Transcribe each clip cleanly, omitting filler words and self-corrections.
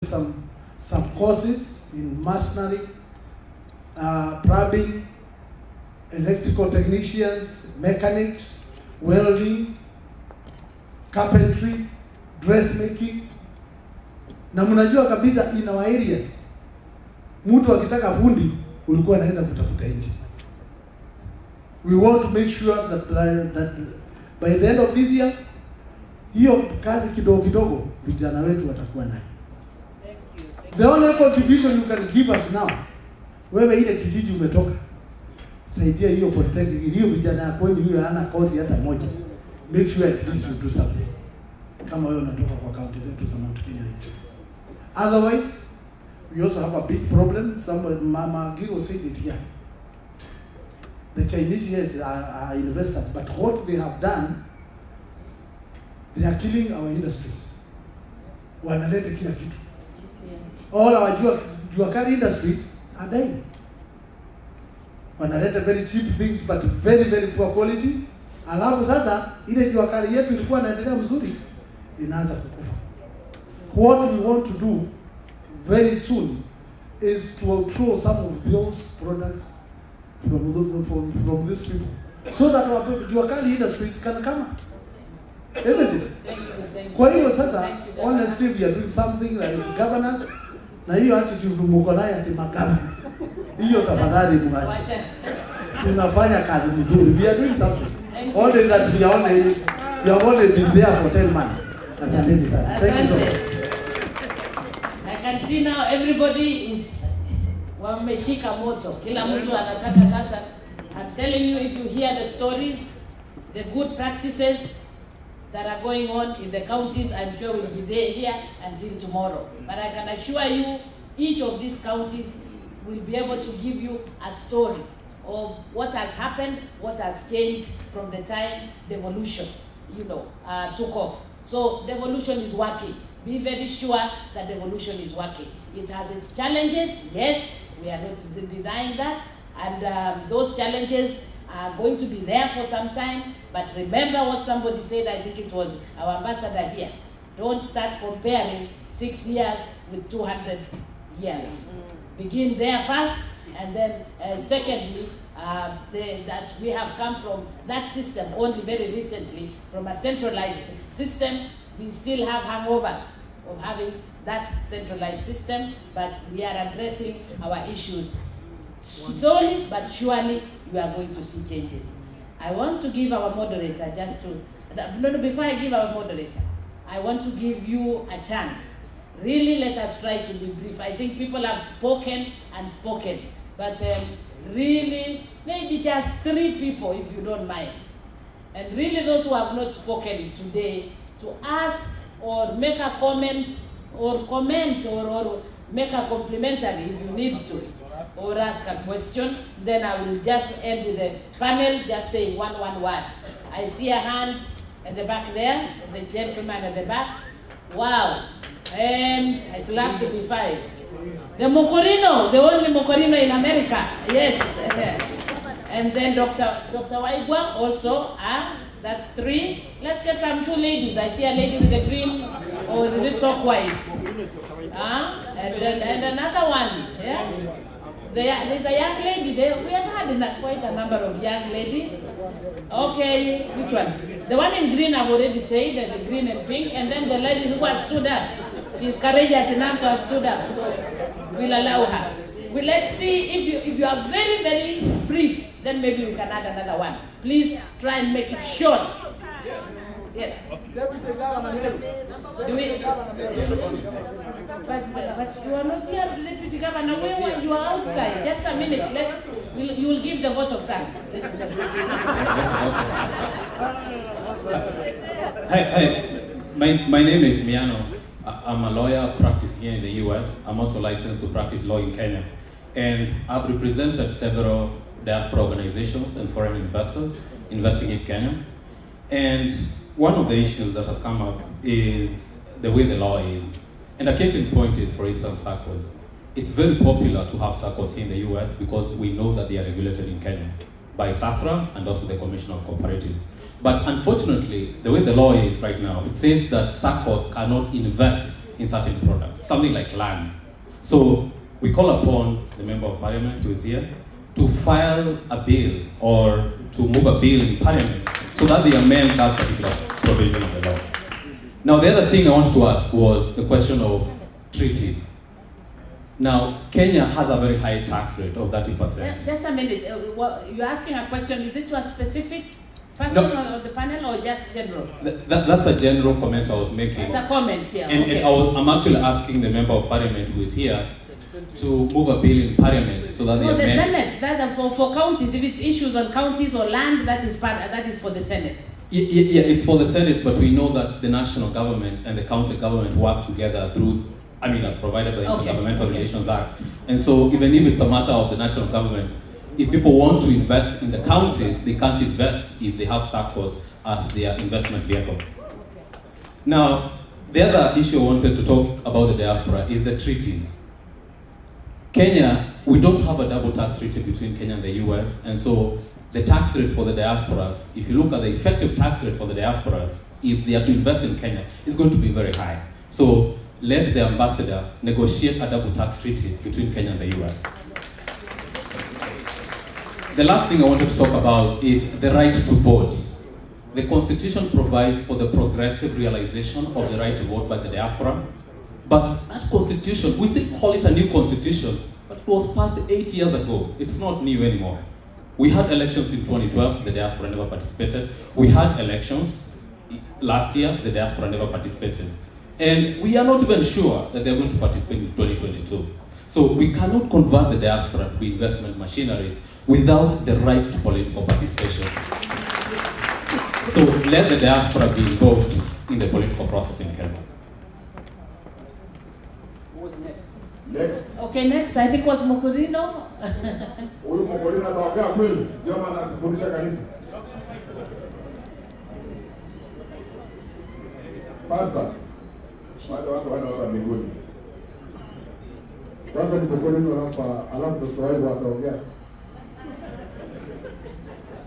some courses in masonry, plumbing, electrical technicians, mechanics, welding, carpentry, dressmaking. Na mnajua kabisa in our areas, mtu akitaka fundi ulikuwa anaenda kutafuta nje. We want to make sure that by the end of this year, hiyo kazi kidogo kidogo vijana wetu watakuwa nayo. The only contribution you can give us now, wewe ile kijiji umetoka, saidia hiyo polytechnic, hiyo vijana yako hiyo hana kozi hata moja. Make sure at least you do something. Kama wewe unatoka kwa county zetu za Mount Kenya hicho. Otherwise, we also have a big problem. Mama Giro said it here. The Chinese, yes, are investors, but what they have done, they are killing our industries. Wanaleta kila kitu. All our juakali industries are dying. Wanaleta very cheap things, but very, very poor quality. Alafu sasa, ile juakali yetu ilikuwa inaendelea mzuri, inaanza kukufa. What we want to do very soon is to outthrow some of those products from these people, so that our juakali industries can come up. Isn't it? Kwa hiyo sasa, honestly, we are doing something that is governance, na hiyo attitude mko nayo ati magavana. Hiyo tafadhali muache. Tunafanya kazi nzuri. We are doing something. Only that we have only been there for 10 months. Asante sana. Thank you so much. I can see now everybody is wameshika moto. Kila mtu anataka sasa. I'm telling you, if you hear the stories, the good practices that are going on in the counties, I'm sure we'll be there here until tomorrow. But I can assure you, each of these counties will be able to give you a story of what has happened, what has changed from the time devolution, took off. So devolution is working. Be very sure that devolution is working. It has its challenges, yes, we are not denying that, and those challenges are going to be there for some time. But remember what somebody said, I think it was our ambassador here. Don't start comparing 6 years with 200 years. Begin there first, and then secondly, that we have come from that system only very recently, from a centralized system. We still have hangovers of having that centralized system, but we are addressing our issues. Slowly but surely, we are going to see changes. I want to give our moderator before I give our moderator, I want to give you a chance. Really, let us try to be brief. I think people have spoken and spoken, but really, maybe just 3 people, if you don't mind. And really, those who have not spoken today, to ask or make a comment or make a complimentary if you need to, or ask a question. Then I will just end with the panel just saying one word. I see a hand at the back there, the gentleman at the back. Wow, I'd love to be 5. The Mocorino, the only Mocorino in America, yes. And then Dr. Waigwa also, that's 3. Let's get some 2 ladies. I see a lady with the green, or is it turquoise? And another one, yeah? There's a young lady there. We have had quite a number of young ladies. Okay, which one? The one in green I've already said, the green and pink, and then the lady who has stood up. She's courageous enough to have stood up, so we'll allow her. Well, let's see if you are very, very brief, then maybe we can add another one. Please try and make it short. Yes. But you are not here, Deputy Governor. Where you are outside? Just a minute. You will give the vote of thanks. Hi. My name is Miano. I'm a lawyer practicing here in the US. I'm also licensed to practice law in Kenya. And I've represented several diaspora organizations and foreign investors investing in Kenya. And one of the issues that has come up is the way the law is. And a case in point is, for instance, SACCOs. It's very popular to have SACCOs here in the US because we know that they are regulated in Kenya by SASRA and also the Commission of Cooperatives. But unfortunately, the way the law is right now, it says that SACCOs cannot invest in certain products, something like land. So we call upon the Member of Parliament who is here to file a bill or to move a bill in Parliament so that they amend that particular provision of the law. Now, the other thing I wanted to ask was the question of treaties. Now, Kenya has a very high tax rate of 30%. Just a minute. You're asking a question. Is it to a specific person of the panel or just general? That's a general comment I was making. It's a comment here. And, okay. and I'm actually asking the Member of Parliament who is here to move a bill in Parliament so that the Senate. That for counties. If it's issues on counties or land, that is for the Senate. Yeah, it's for the Senate, but we know that the national government and the county government work together through, as provided by the Intergovernmental Relations Act. And so even if it's a matter of the national government, if people want to invest in the counties, they can't invest if they have SACCOs as their investment vehicle. Now, the other issue I wanted to talk about the diaspora is the treaties. Kenya, we don't have a double tax treaty between Kenya and the US, and so the tax rate for the diasporas, if you look at the effective tax rate for the diasporas, if they are to invest in Kenya, it's going to be very high. So let the ambassador negotiate a double tax treaty between Kenya and the US. The last thing I wanted to talk about is the right to vote. The Constitution provides for the progressive realization of the right to vote by the diaspora. But that Constitution, we still call it a new Constitution, but it was passed 8 years ago. It's not new anymore. We had elections in 2012, the diaspora never participated. We had elections last year, the diaspora never participated. And we are not even sure that they're going to participate in 2022. So we cannot convert the diaspora to be investment machineries without the right to political participation. So let the diaspora be involved in the political process in Kenya. Who was next? Next. Okay, next I think was Mokurino. Huyu Mokurino ataongea kweli, sio maana anatufundisha kanisa. Pastor, watu wanaona mbinguni. Kwanza ni Mokurino hapa, alafu Kiswahili wataongea.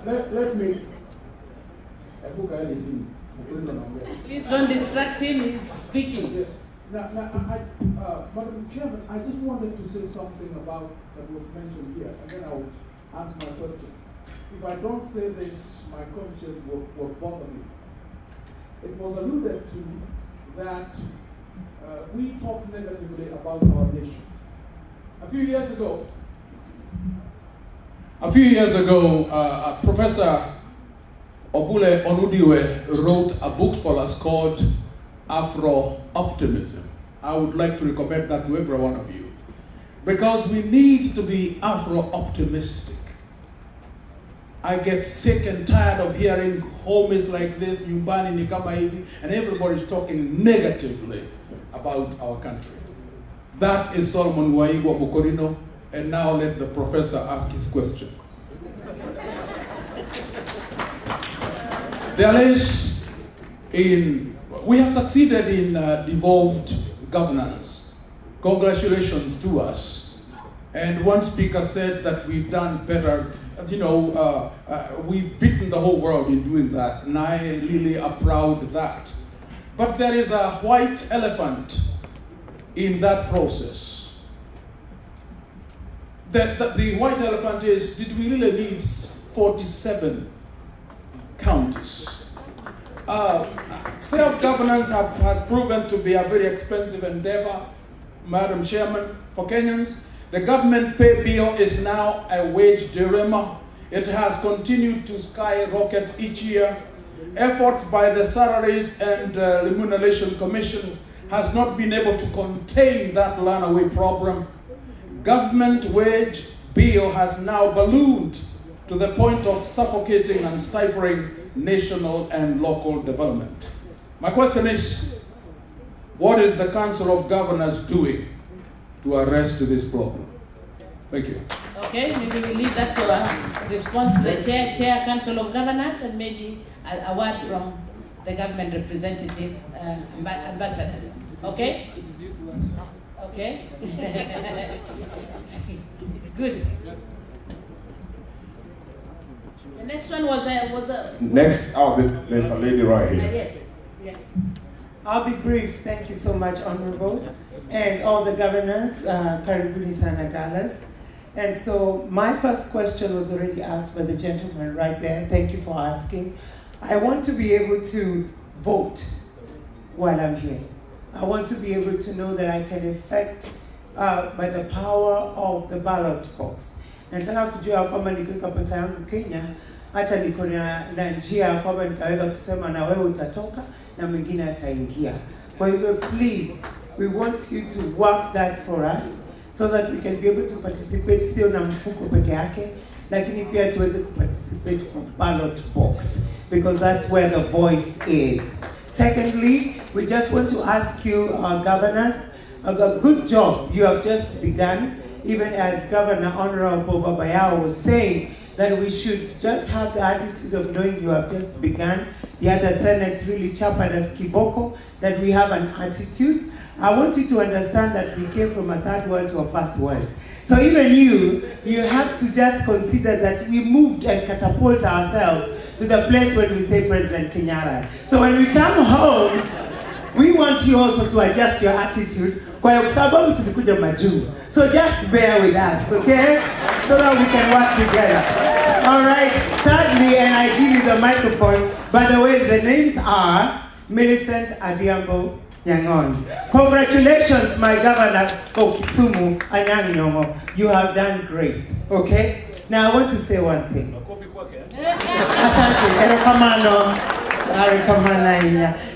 Let me Please don't distract him, he's speaking. Yes. Now, Madam Chairman, I just wanted to say something about that was mentioned here, and then I'll ask my question. If I don't say this, my conscience will bother me. It was alluded to that we talk negatively about our nation. A few years ago, Professor Obule Onudiwe wrote a book for us called Afro-Optimism. I would like to recommend that to every one of you, because we need to be Afro-optimistic. I get sick and tired of hearing homies like this, nyumbani ni kama hivi, and everybody's talking negatively about our country. That is Solomon Waigwa Mokorino, and now let the professor ask his question. We have succeeded in devolved governance. Congratulations to us. And one speaker said that we've done better. We've beaten the whole world in doing that, and I really applaud that. But there is a white elephant in that process. The white elephant is, did we really need 47 counties? Self-governance has proven to be a very expensive endeavor, Madam Chairman, for Kenyans. The government pay bill is now a wage dilemma. It has continued to skyrocket each year. Efforts by the Salaries and Remuneration Commission has not been able to contain that runaway problem. Government wage bill has now ballooned to the point of suffocating and stifling national and local development. My question is, what is the Council of Governors doing to arrest this problem? Thank you. Okay, maybe we leave that to a response to the Chair Council of Governors, and maybe a word from the government representative, ambassador. Okay? Okay? Good. The next one was a Next, there's a lady right here. yes. Yeah. I'll be brief. Thank you so much, Honorable, and all the governors, Karibuni Sana Dallas. And so my first question was already asked by the gentleman right there. Thank you for asking. I want to be able to vote while I'm here. I want to be able to know that I can affect by the power of the ballot box. Nataka kujua kwamba nikiweka pesa yangu Kenya, hata niko na njia kwamba nitaweza kusema na wewe utatoka na mwingine ataingia. Kwa hivyo please, we want you to work that for us so that we can be able to participate, sio na mfuko peke yake, lakini pia tuweze participate on ballot box, because that's where the voice is. Secondly, we just want to ask you, our governors, a good job you have just begun, even as Governor Honorable Babayao was saying, that we should just have the attitude of knowing you have just begun. The other Senate really chapered us kiboko, that we have an attitude. I want you to understand that we came from a third world to a first world. So even you have to just consider that we moved and catapult ourselves to the place when we say President Kenyatta. So when we come home, we want you also to adjust your attitude. Kwa sababu tumekuja majuu. So just bear with us, okay? So that we can work together. All right. Thirdly, and I give you the microphone. By the way, the names are Millicent Adiambo Yangon. Congratulations, my governor of Kisumu, Anyang Nyong'o. You have done great, okay? Now I want to say one thing. Asante,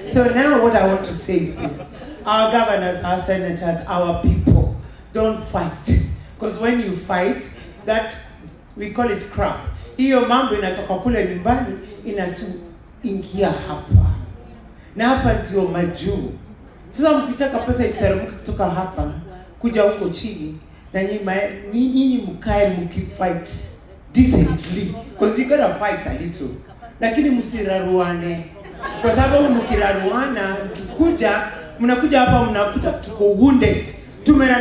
so now what I want to say is this. Our governors, our senators, our people, don't fight. Because when you fight, that, we call it crap. Hiyo mambo inatoka kule nyumbani, inatuingia hapa. Na hapa ndio majuu. Sasa mkitaka pesa iteremke kutoka hapa, kuja huko chini, na nyinyi mkae mkifight decently. Because you gotta fight a little. Lakini msiraruane. Kwa sababu mkiraruana, mkikuja, mnakuja hapa mnakuta tuko wounded.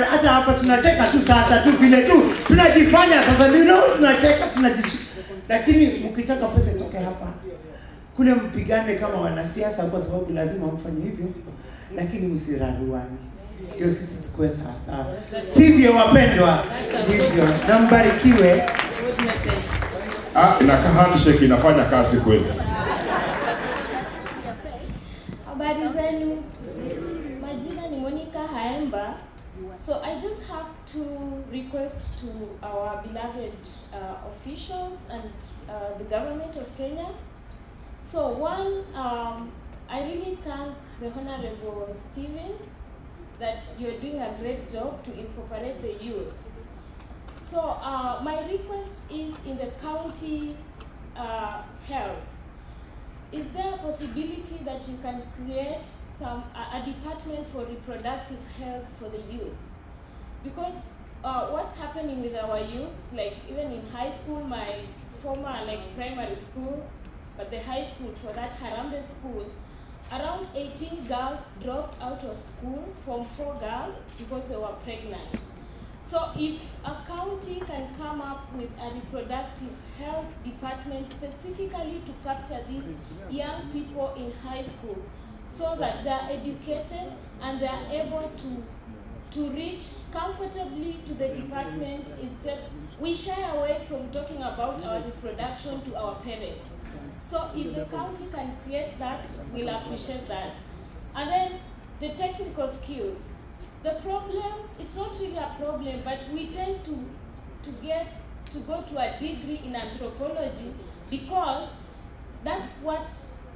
Hata hapa tunacheka tu sasa tu vile tu tunajifanya sasa ndio tunacheka lakini mkitaka pesa itoke hapa kule mpigane kama wanasiasa, kwa sababu lazima mfanye hivyo, lakini msiraruane. Ndio sisi tukue sasa. Sivyo wapendwa? Ndivyo. Na mbarikiwe. Na handshake inafanya kazi kweli. Habari zenu. Majina ni Monica Haemba. So I just have to request to our beloved officials and the government of Kenya. So one, I really thank the Honorable Stephen that you're doing a great job to incorporate the youth. So my request is in the county health. Is there a possibility that you can create a department for reproductive health for the youth? Because what's happening with our youth, like even in high school, my former primary school, but the high school for that Harambe school, around 18 girls dropped out of school from 4 girls because they were pregnant. So if a county can come up with a reproductive health department specifically to capture these young people in high school, so that they are educated and they are able to reach comfortably to the department. Instead, we shy away from talking about our reproduction to our parents. So if the county can create that, we'll appreciate that. And then the technical skills. The problem, it's not really a problem, but we tend to go to a degree in anthropology because that's what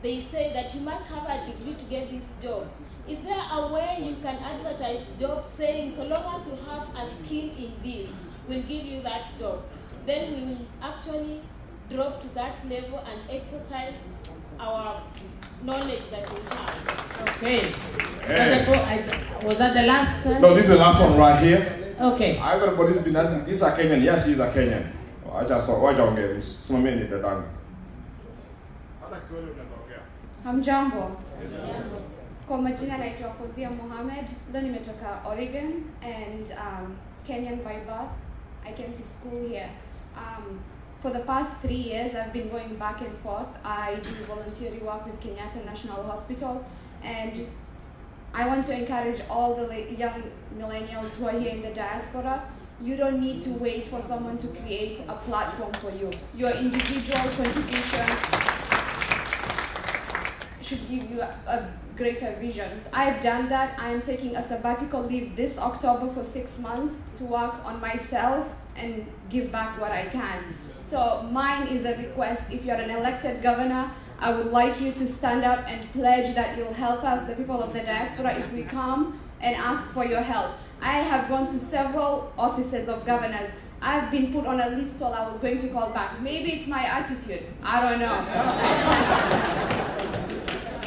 they say, that you must have a degree to get this job. Is there a way you can advertise jobs saying, so long as you have a skill in this, we'll give you that job? Then we will actually drop to that level and exercise our knowledge that we have. Okay. Yes. Was that the last? No, this is the last one right here. Okay. Everybody's been asking, this is a Kenyan. Yes, she's a Kenyan. I just saw, why don't get some minute the done. Hamjambo. Kwa majina naitwa Fozia Mohamed. Though nimetoka Oregon and Kenyan by birth. I came to school here. For the past 3 years, I've been going back and forth. I do voluntary work with Kenyatta National Hospital, and I want to encourage all the young millennials who are here in the diaspora. You don't need to wait for someone to create a platform for you. Your individual contribution should give you a greater vision. I've done that. I am taking a sabbatical leave this October for 6 months to work on myself and give back what I can. So mine is a request. If you're an elected governor, I would like you to stand up and pledge that you'll help us, the people of the diaspora, if we come and ask for your help. I have gone to several offices of governors. I've been put on a list while I was going to call back. Maybe it's my attitude. I don't know.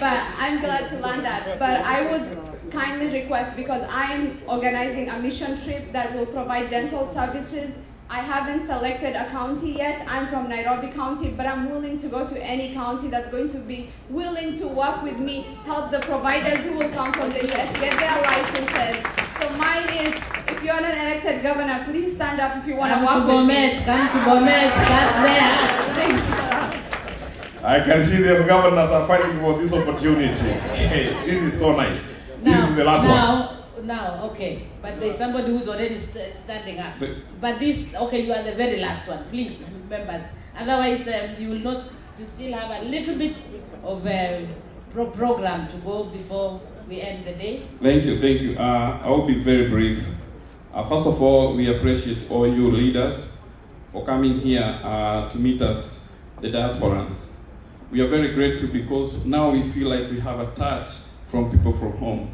But I'm glad to learn that. But I would kindly request, because I'm organizing a mission trip that will provide dental services. I haven't selected a county yet. I'm from Nairobi County, but I'm willing to go to any county that's going to be willing to work with me, help the providers who will come from the US get their licenses. So mine is, if you're an elected governor, please stand up if you want to work with me. Come to Bomet, start there. Thank you. I can see the governors are fighting for this opportunity. Hey, this is so nice. This is the last one. Now, okay, but there's somebody who's already standing up. But this, okay, you are the very last one, please, members. Otherwise, you will not. You still have a little bit of a program to go before we end the day. Thank you, thank you. I will be very brief. First of all, we appreciate all you leaders for coming here to meet us, the diasporans. We are very grateful because now we feel like we have a touch from people from home.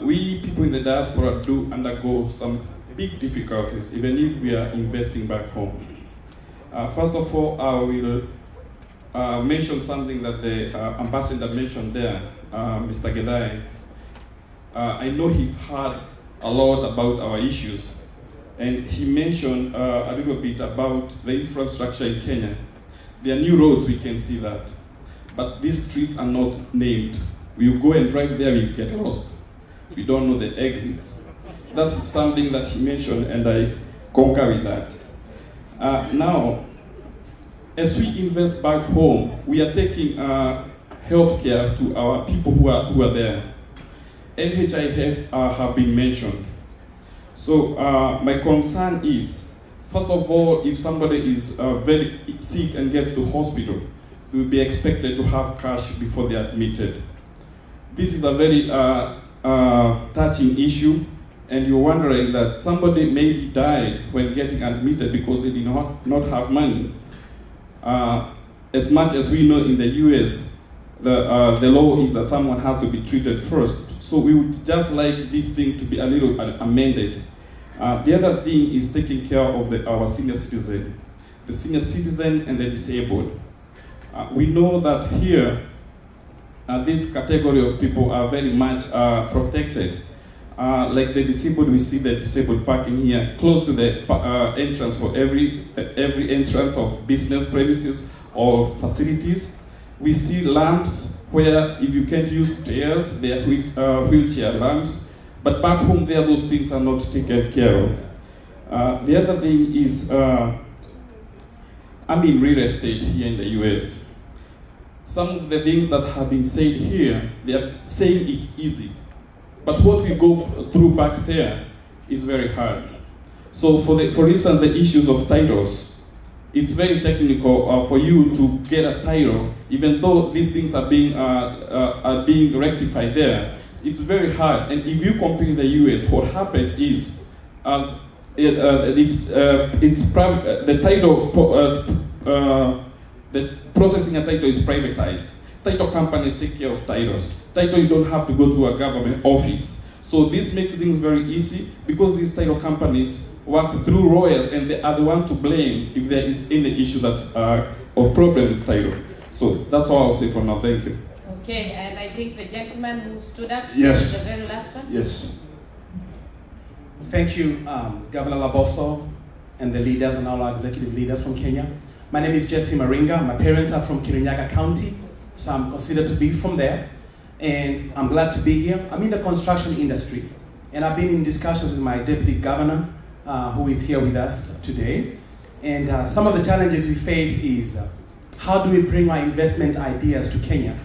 We people in the diaspora do undergo some big difficulties, even if we are investing back home. First of all, I will mention something that the ambassador mentioned there, Mr. Gedai. I know he's heard a lot about our issues, and he mentioned a little bit about the infrastructure in Kenya. There are new roads, we can see that, but these streets are not named. You go and drive there, you get lost. We don't know the exits. That's something that he mentioned, and I concur with that. Now, as we invest back home, we are taking healthcare to our people who are there. NHIF have been mentioned. So my concern is, first of all, if somebody is very sick and gets to hospital, they will be expected to have cash before they are admitted. This is a very touching issue, and you're wondering that somebody maybe died when getting admitted because they did not have money. As much as we know in the US, the law is that someone has to be treated first. So we would just like this thing to be a little amended. The other thing is taking care of our senior citizen, the senior citizen and the disabled. We know that here, this category of people are very much protected. Like the disabled, we see the disabled parking here close to the entrance for every entrance of business premises or facilities. We see lamps where if you can't use stairs, they are wheelchair lamps. But back home there, those things are not taken care of. The other thing is, I'm in real estate here in the US. Some of the things that have been said here, they are saying it's easy. But what we go through back there is very hard. So for instance, the issues of titles, it's very technical for you to get a title, even though these things are being rectified there. It's very hard. And if you compare in the US, what happens is the processing a title is privatized. Title companies take care of titles. Title, you don't have to go to a government office. So this makes things very easy because these title companies work through lawyers and they are the one to blame if there is any issue that or problem with title. So that's all I'll say for now. Thank you. Okay, and I think the gentleman who stood up, yes, the very last one. Yes. Thank you, Governor Laboso and the leaders and all our executive leaders from Kenya. My name is Jesse Maringa. My parents are from Kirinyaga County, so I'm considered to be from there. And I'm glad to be here. I'm in the construction industry, and I've been in discussions with my deputy governor, who is here with us today. And some of the challenges we face is, how do we bring our investment ideas to Kenya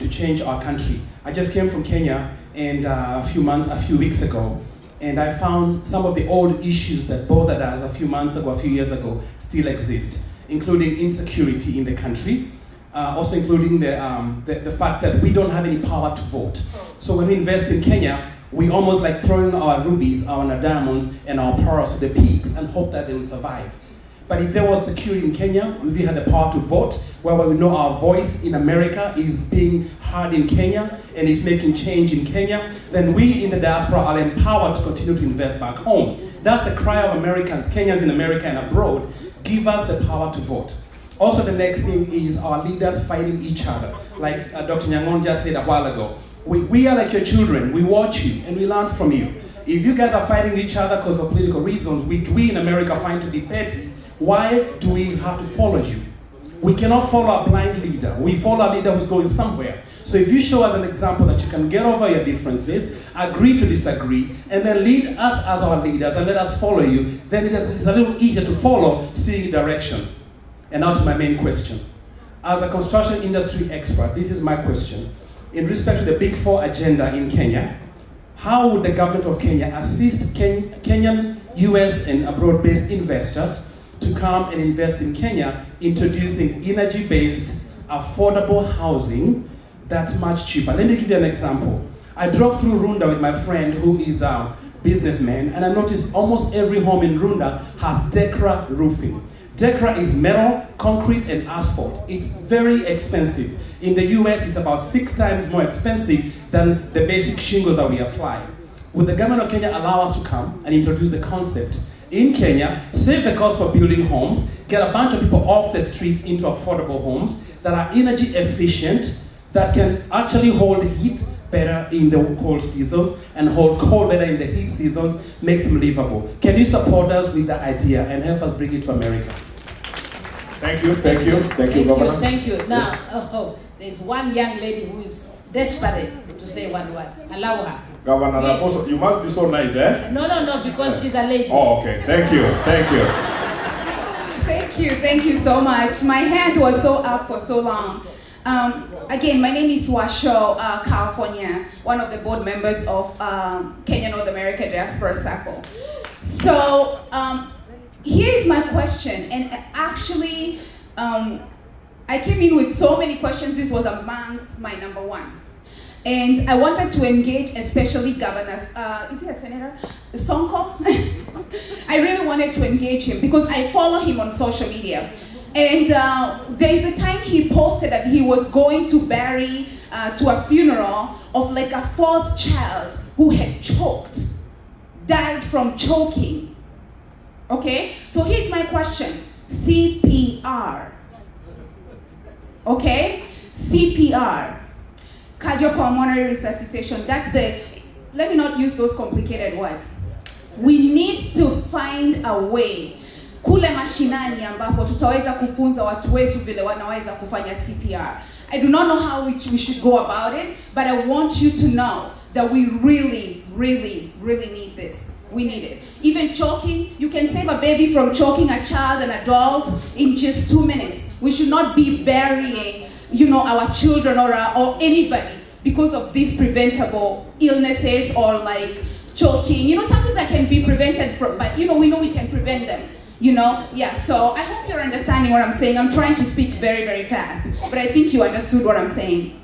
to change our country. I just came from Kenya and a few weeks ago, and I found some of the old issues that bothered us a few months ago, a few years ago, still exist, including insecurity in the country, also including the fact that we don't have any power to vote. So when we invest in Kenya, we almost like throwing our rubies, our diamonds, and our pearls to the pigs and hope that they will survive. But if there was security in Kenya, if we had the power to vote, where we know our voice in America is being heard in Kenya and is making change in Kenya, then we in the diaspora are empowered to continue to invest back home. That's the cry of Americans, Kenyans in America and abroad. Give us the power to vote. Also, the next thing is our leaders fighting each other. Like Dr. Nyangon just said a while ago, we are like your children. We watch you and we learn from you. If you guys are fighting each other because of political reasons, which we in America find to be petty, why do we have to follow you? We cannot follow a blind leader. We follow a leader who's going somewhere. So if you show us an example that you can get over your differences, agree to disagree, and then lead us as our leaders and let us follow you, then it's a little easier to follow, seeing direction. And now to my main question. As a construction industry expert, this is my question. In respect to the Big Four agenda in Kenya, how would the government of Kenya assist Kenyan, US, and abroad-based investors to come and invest in Kenya, introducing energy-based, affordable housing that's much cheaper? Let me give you an example. I drove through Runda with my friend who is a businessman, and I noticed almost every home in Runda has Dekra roofing. Dekra is metal, concrete, and asphalt. It's very expensive. In the US, it's about 6 times more expensive than the basic shingles that we apply. Would the government of Kenya allow us to come and introduce the concept in Kenya, save the cost for building homes, get a bunch of people off the streets into affordable homes that are energy efficient, that can actually hold heat better in the cold seasons and hold cold better in the heat seasons, make them livable? Can you support us with that idea and help us bring it to America? Thank you, Governor. Thank you. Now, there's one young lady who is desperate to say one word. Allow her. Governor Raposo, you must be so nice, eh? No, because she's a lady. Oh, okay. Thank you. Thank you so much. My hand was so up for so long. Again, my name is Washo, California, one of the board members of Kenya North America Diaspora Circle. So here's my question, and actually I came in with so many questions. This was amongst my number one. And I wanted to engage especially governors, is he a senator? Sonko? I really wanted to engage him because I follow him on social media. And there's a time he posted that he was going to bury to a funeral of like a 4th child who had choked, died from choking. Okay? So here's my question. CPR. Okay? CPR. Cardiopulmonary resuscitation. That's let me not use those complicated words. We need to find a way kule mashinani ambapo tutaweza kufunza watu wetu vile wanaweza kufanya CPR. I do not know how we should go about it, but I want you to know that we really need this. We need it. Even choking, you can save a baby from choking a child, an adult, in just 2 minutes. We should not be burying, our children or anybody because of these preventable illnesses or like choking. Something that can be prevented from, but we know we can prevent them. Yeah, so I hope you're understanding what I'm saying. I'm trying to speak very fast, but I think you understood what I'm saying.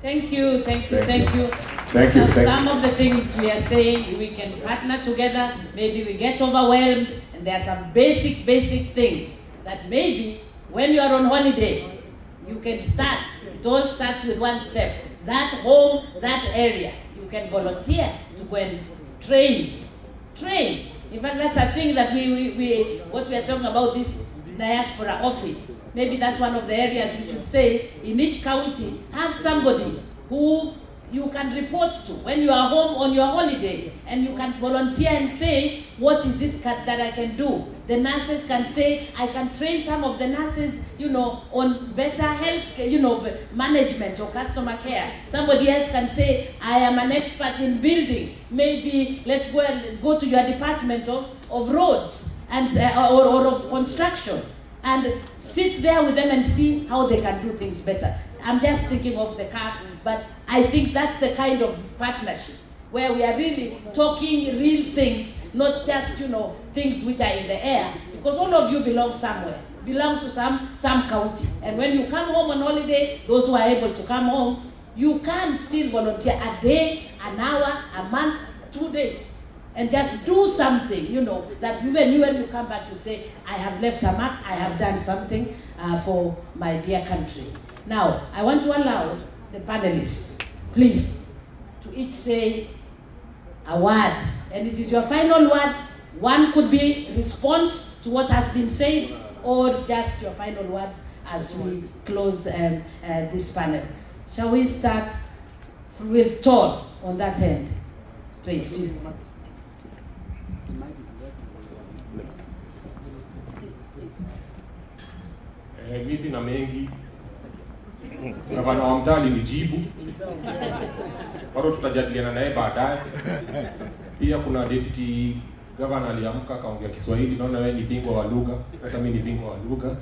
Thank you. Some of the things we are saying, we can partner together. Maybe we get overwhelmed, and there are some basic things that maybe when you are on holiday, you can start. It all starts with one step. That home, that area, you can volunteer to go and train. In fact, that's a thing that what we are talking about, this diaspora office. Maybe that's one of the areas we should say, in each county, have somebody who you can report to when you are home on your holiday, and you can volunteer and say, what is it that I can do? The nurses can say, I can train some of the nurses, on better health, management or customer care. Somebody else can say, I am an expert in building. Maybe let's go to your department of roads and or of construction, and sit there with them and see how they can do things better. I'm just thinking of the CAF, but I think that's the kind of partnership where we are really talking real things, not just, things which are in the air, because all of you belong somewhere, belong to some county. And when you come home on holiday, those who are able to come home, you can still volunteer a day, an hour, a month, 2 days, and just do something, that even when you come back, you say, I have left a mark, I have done something for my dear country. Now, I want to allow the panelists, please, to each say a word, and it is your final word. One could be response to what has been said, or just your final words as we close this panel. Shall we start with Todd on that end, please? Mimi sina mengi. Gavana wa mtaa alinijibu. Bado tutajadiliana naye baadaye. Pia kuna deputy governor aliamka akaongea Kiswahili, naona wewe ni bingwa wa lugha, hata mimi ni bingwa wa lugha.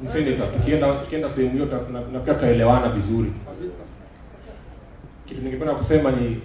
Senator, tukienda sehemu hiyo nafikiri tutaelewana vizuri. Kitu ningependa kusema ni